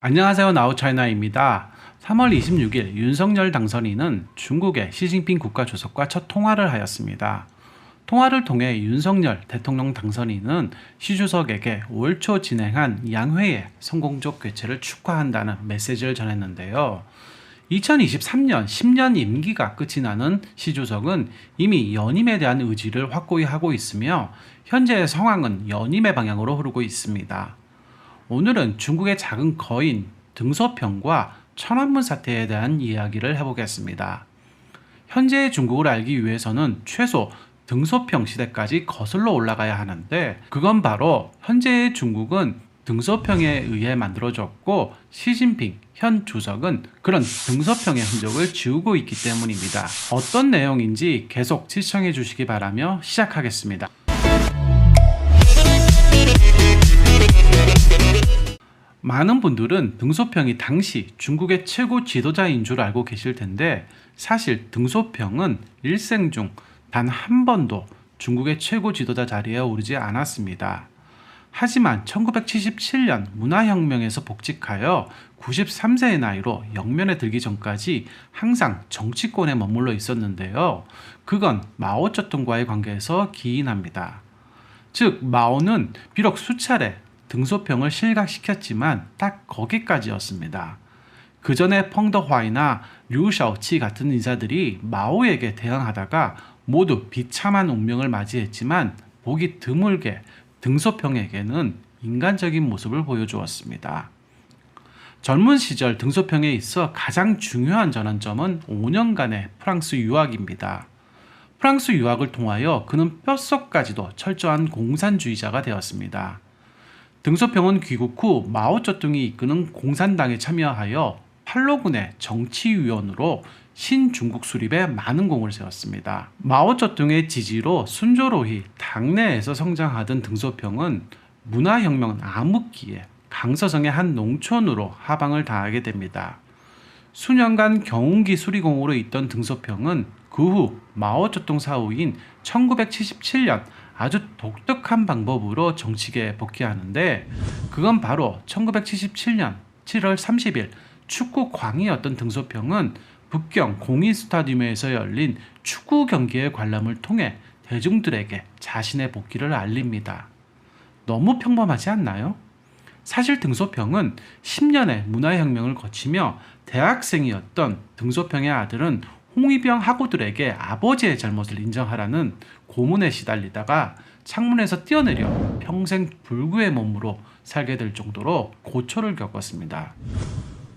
안녕하세요. 나우차이나입니다. 3월 26일 윤석열 당선인은 중국의 시진핑 국가주석과 첫 통화를 하였습니다. 통화를 통해 윤석열 대통령 당선인은 시 주석에게 올 초 진행한 양회의 성공적 개최를 축하한다는 메시지를 전했는데요. 2023년 10년 임기가 끝이 나는 시 주석은 이미 연임에 대한 의지를 확고히 하고 있으며 현재의 상황은 연임의 방향으로 흐르고 있습니다. 오늘은 중국의 작은 거인 등소평과 천안문 사태에 대한 이야기를 해보겠습니다. 현재의 중국을 알기 위해서는 최소 등소평 시대까지 거슬러 올라가야 하는데, 그건 바로 현재의 중국은 등소평에 의해 만들어졌고 시진핑 현 주석은 그런 등소평의 흔적을 지우고 있기 때문입니다. 어떤 내용인지 계속 시청해 주시기 바라며 시작하겠습니다. 많은 분들은 등소평이 당시 중국의 최고 지도자인 줄 알고 계실 텐데, 사실 등소평은 일생 중 단 한 번도 중국의 최고 지도자 자리에 오르지 않았습니다. 하지만 1977년 문화혁명에서 복직하여 93세의 나이로 영면에 들기 전까지 항상 정치권에 머물러 있었는데요. 그건 마오쩌둥과의 관계에서 기인합니다. 즉, 마오는 비록 수차례 등소평을 실각시켰지만 딱 거기까지였습니다. 그 전에 펑더화이나 류샤오치 같은 인사들이 마오에게 대항하다가 모두 비참한 운명을 맞이했지만 보기 드물게 등소평에게는 인간적인 모습을 보여주었습니다. 젊은 시절 등소평에 있어 가장 중요한 전환점은 5년간의 프랑스 유학입니다. 프랑스 유학을 통하여 그는 뼛속까지도 철저한 공산주의자가 되었습니다. 등소평은 귀국 후 마오쩌둥이 이끄는 공산당에 참여하여 팔로군의 정치위원으로 신중국 수립에 많은 공을 세웠습니다. 마오쩌둥의 지지로 순조로이 당내에서 성장하던 등소평은 문화혁명 암흑기에 강서성의 한 농촌으로 하방을 당하게 됩니다. 수년간 경운기 수리공으로 있던 등소평은 그 후 마오쩌둥 사후인 1977년 아주 독특한 방법으로 정치계에 복귀하는데, 그건 바로 1977년 7월 30일 축구 광이었던 등소평은 북경 공인스타디움에서 열린 축구 경기의 관람을 통해 대중들에게 자신의 복귀를 알립니다. 너무 평범하지 않나요? 사실 등소평은 10년의 문화혁명을 거치며 대학생이었던 등소평의 아들은 홍위병 학우들에게 아버지의 잘못을 인정하라는 고문에 시달리다가 창문에서 뛰어내려 평생 불구의 몸으로 살게 될 정도로 고초를 겪었습니다.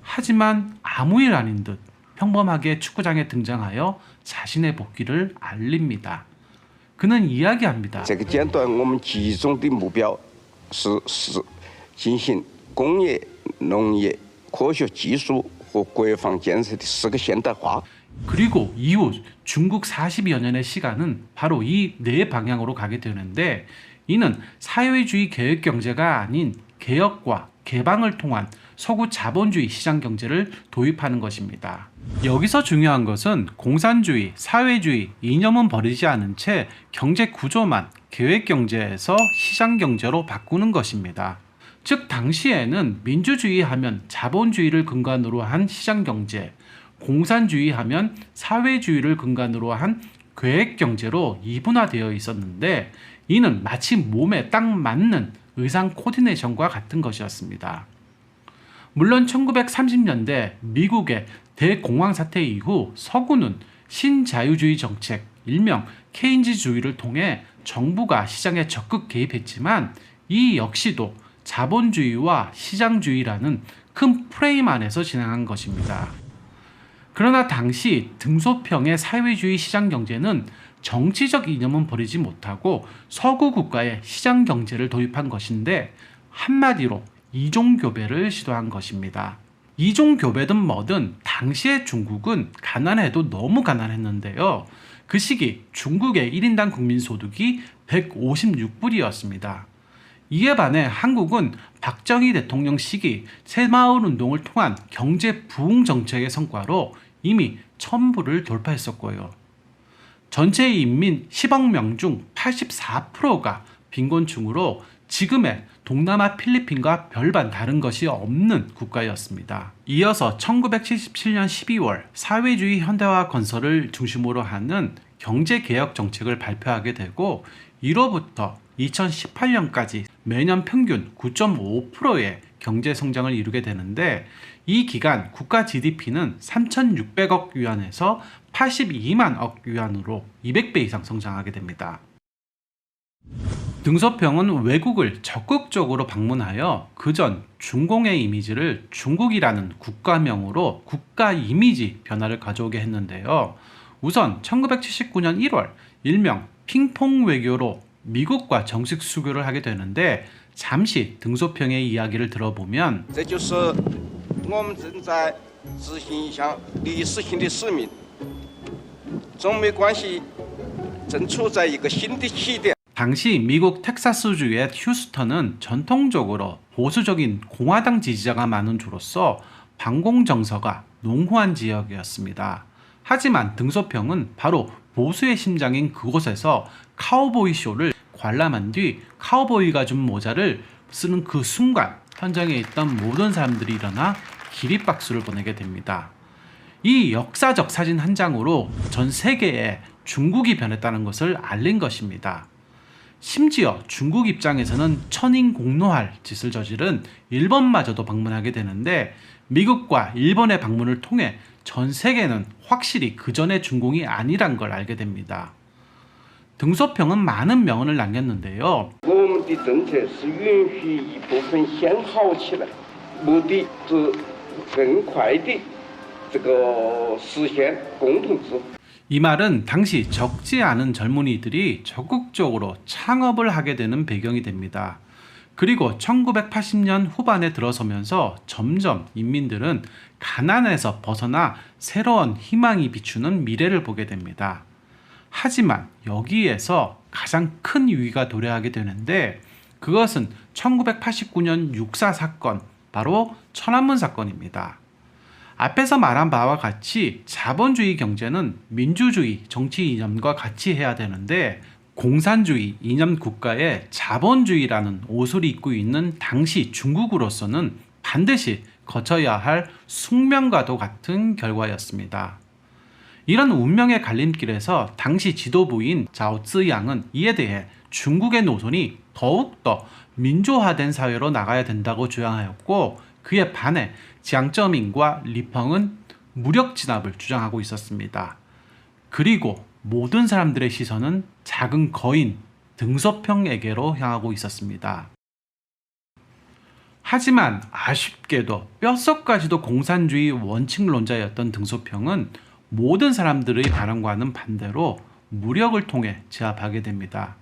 하지만 아무 일 아닌 듯 평범하게 축구장에 등장하여 자신의 복귀를 알립니다. 그는 이야기합니다. 这个阶段我们集中的目标是进行工业、农业、科学技术和国防建设的4个现代化。 그리고 이후 중국 40여 년의 시간은 바로 이 네 방향으로 가게 되는데, 이는 사회주의 계획 경제가 아닌 개혁과 개방을 통한 서구 자본주의 시장 경제를 도입하는 것입니다. 여기서 중요한 것은 공산주의, 사회주의 이념은 버리지 않은 채 경제 구조만 계획 경제에서 시장 경제로 바꾸는 것입니다. 즉, 당시에는 민주주의 하면 자본주의를 근간으로 한 시장 경제, 공산주의 하면 사회주의를 근간으로 한 계획 경제로 이분화되어 있었는데, 이는 마치 몸에 딱 맞는 의상 코디네이션과 같은 것이었습니다. 물론 1930년대 미국의 대공황 사태 이후 서구는 신자유주의 정책, 일명 케인즈주의를 통해 정부가 시장에 적극 개입했지만, 이 역시도 자본주의와 시장주의라는 큰 프레임 안에서 진행한 것입니다. 그러나 당시 등소평의 사회주의 시장 경제는 정치적 이념은 버리지 못하고 서구 국가의 시장 경제를 도입한 것인데, 한마디로 이종교배를 시도한 것입니다. 이종교배든 뭐든 당시의 중국은 가난해도 너무 가난했는데요. 그 시기 중국의 1인당 국민소득이 156불이었습니다. 이에 반해 한국은 박정희 대통령 시기 새마을운동을 통한 경제 부흥 정책의 성과로 이미 1000불을 돌파했었고요. 전체 인민 10억 명 중 84%가 빈곤층으로 지금의 동남아 필리핀과 별반 다른 것이 없는 국가였습니다. 이어서 1977년 12월 사회주의 현대화 건설을 중심으로 하는 경제개혁 정책을 발표하게 되고 이로부터 2018년까지 매년 평균 9.5%의 경제 성장을 이루게 되는데 이 기간 국가 GDP는 3,600억 위안에서 82만억 위안으로 200배 이상 성장하게 됩니다. 등소평은 외국을 적극적으로 방문하여 그전 중공의 이미지를 중국이라는 국가명으로 국가 이미지 변화를 가져오게 했는데요. 우선 1979년 1월 일명 핑퐁 외교로 미국과 정식 수교를 하게 되는데 잠시 등소평의 이야기를 들어보면 这就是我们正在执行一项历史性的使命。中美关系正处在一个新的起点。 당시 미국 텍사스주의 휴스턴은 전통적으로 보수적인 공화당 지지자가 많은 주로서 반공 정서가 농후한 지역이었습니다. 하지만 등소평은 바로 보수의 심장인 그곳에서 카우보이 쇼를 관람한 뒤 카우보이가 준 모자를 쓰는 그 순간 현장에 있던 모든 사람들이 일어나 기립박수를 보내게 됩니다. 이 역사적 사진 한 장으로 전 세계에 중국이 변했다는 것을 알린 것입니다. 심지어 중국 입장에서는 천인공노할 짓을 저지른 일본마저도 방문하게 되는데 미국과 일본의 방문을 통해 전 세계는 확실히 그전의 중공이 아니란 걸 알게 됩니다. 등소평은 많은 명언을 남겼는데요. 我们的政策是允许一部分先好起来，目的是更快地实现共同治。 이 말은 당시 적지 않은 젊은이들이 적극적으로 창업을 하게 되는 배경이 됩니다. 그리고 1980년 후반에 들어서면서 점점 인민들은 가난에서 벗어나 새로운 희망이 비추는 미래를 보게 됩니다. 하지만 여기에서 가장 큰 위기가 도래하게 되는데 그것은 1989년 육사 사건, 바로 천안문 사건입니다. 앞에서 말한 바와 같이 자본주의 경제는 민주주의 정치 이념과 같이 해야 되는데 공산주의 이념 국가에 자본주의라는 옷을 입고 있는 당시 중국으로서는 반드시 거쳐야 할 숙명과도 같은 결과였습니다. 이런 운명의 갈림길에서 당시 지도부인 자오쯔양은 이에 대해 중국의 노선이 더욱더 민주화된 사회로 나가야 된다고 주장하였고 그에 반해 지앙쩌민과 리펑은 무력 진압을 주장하고 있었습니다. 그리고 모든 사람들의 시선은 작은 거인 등소평에게로 향하고 있었습니다. 하지만 아쉽게도 뼛속까지도 공산주의 원칙론자였던 등소평은 모든 사람들의 바람과는 반대로 무력을 통해 제압하게 됩니다.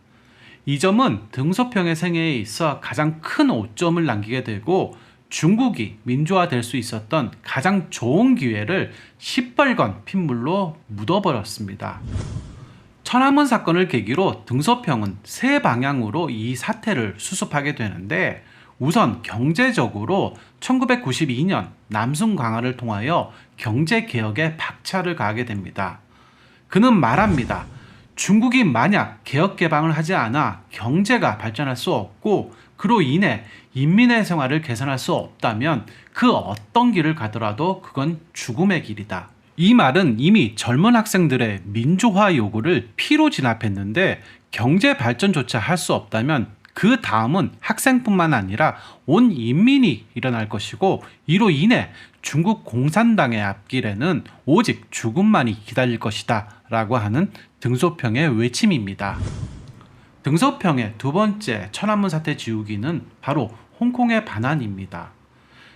이 점은 등소평의 생애에 있어 가장 큰 오점을 남기게 되고 중국이 민주화될 수 있었던 가장 좋은 기회를 시뻘건 핏물로 묻어버렸습니다. 천안문 사건을 계기로 등소평은 세 방향으로 이 사태를 수습하게 되는데 우선 경제적으로 1992년 남순 강화를 통하여 경제개혁에 박차를 가하게 됩니다. 그는 말합니다. 중국이 만약 개혁개방을 하지 않아 경제가 발전할 수 없고 그로 인해 인민의 생활을 개선할 수 없다면 그 어떤 길을 가더라도 그건 죽음의 길이다. 이 말은 이미 젊은 학생들의 민주화 요구를 피로 진압했는데 경제 발전조차 할 수 없다면 그 다음은 학생뿐만 아니라 온 인민이 일어날 것이고 이로 인해 중국 공산당의 앞길에는 오직 죽음만이 기다릴 것이다 라고 하는 등소평의 외침입니다. 등소평의 두 번째 천안문 사태 지우기는 바로 홍콩의 반환입니다.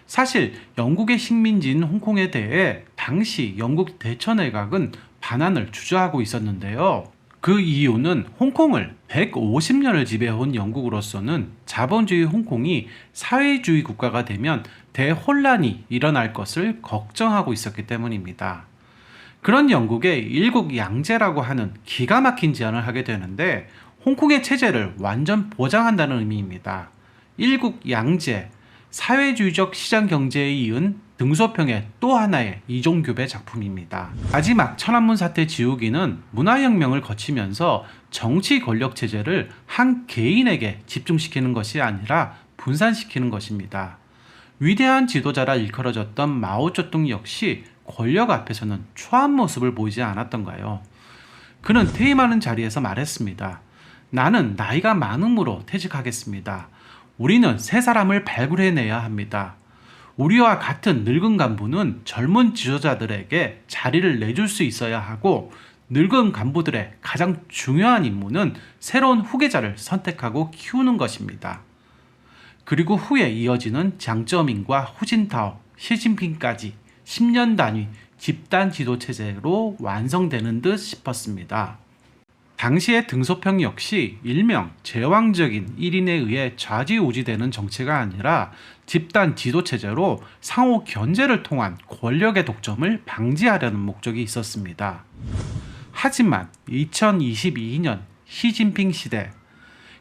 사실 영국의 식민지인 홍콩에 대해 당시 영국 대처내각은 반환을 주저하고 있었는데요. 그 이유는 홍콩을 150년을 지배해온 영국으로서는 자본주의 홍콩이 사회주의 국가가 되면 대혼란이 일어날 것을 걱정하고 있었기 때문입니다. 그런 영국의 일국 양제라고 하는 기가 막힌 제안을 하게 되는데 홍콩의 체제를 완전 보장한다는 의미입니다. 일국 양제, 사회주의적 시장 경제에 이은 등소평의 또 하나의 이종규배 작품입니다. 마지막 천안문 사태 지우기는 문화혁명을 거치면서 정치 권력 체제를 한 개인에게 집중시키는 것이 아니라 분산시키는 것입니다. 위대한 지도자라 일컬어졌던 마오쩌둥 역시 권력 앞에서는 초한 모습을 보이지 않았던가요? 그는 퇴임하는 자리에서 말했습니다. 나는 나이가 많음으로 퇴직하겠습니다. 우리는 새 사람을 발굴해내야 합니다. 우리와 같은 늙은 간부는 젊은 지도자들에게 자리를 내줄 수 있어야 하고, 늙은 간부들의 가장 중요한 임무는 새로운 후계자를 선택하고 키우는 것입니다. 그리고 후에 이어지는 장쩌민과 후진타오, 시진핑까지 10년 단위 집단 지도 체제로 완성되는 듯 싶었습니다. 당시의 등소평 역시 일명 제왕적인 1인에 의해 좌지우지되는 정치가 아니라 집단 지도체제로 상호 견제를 통한 권력의 독점을 방지하려는 목적이 있었습니다. 하지만 2022년 시진핑 시대,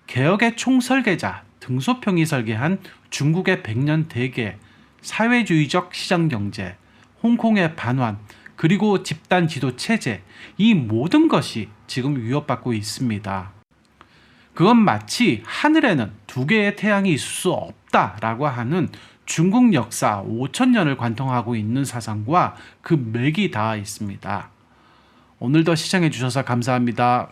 개혁의 총설계자 등소평이 설계한 중국의 100년 대계, 사회주의적 시장경제, 홍콩의 반환, 그리고 집단 지도 체제, 이 모든 것이 지금 위협받고 있습니다. 그건 마치 하늘에는 두 개의 태양이 있을 수 없다라고 하는 중국 역사 5,000년을 관통하고 있는 사상과 그 맥이 닿아 있습니다. 오늘도 시청해 주셔서 감사합니다.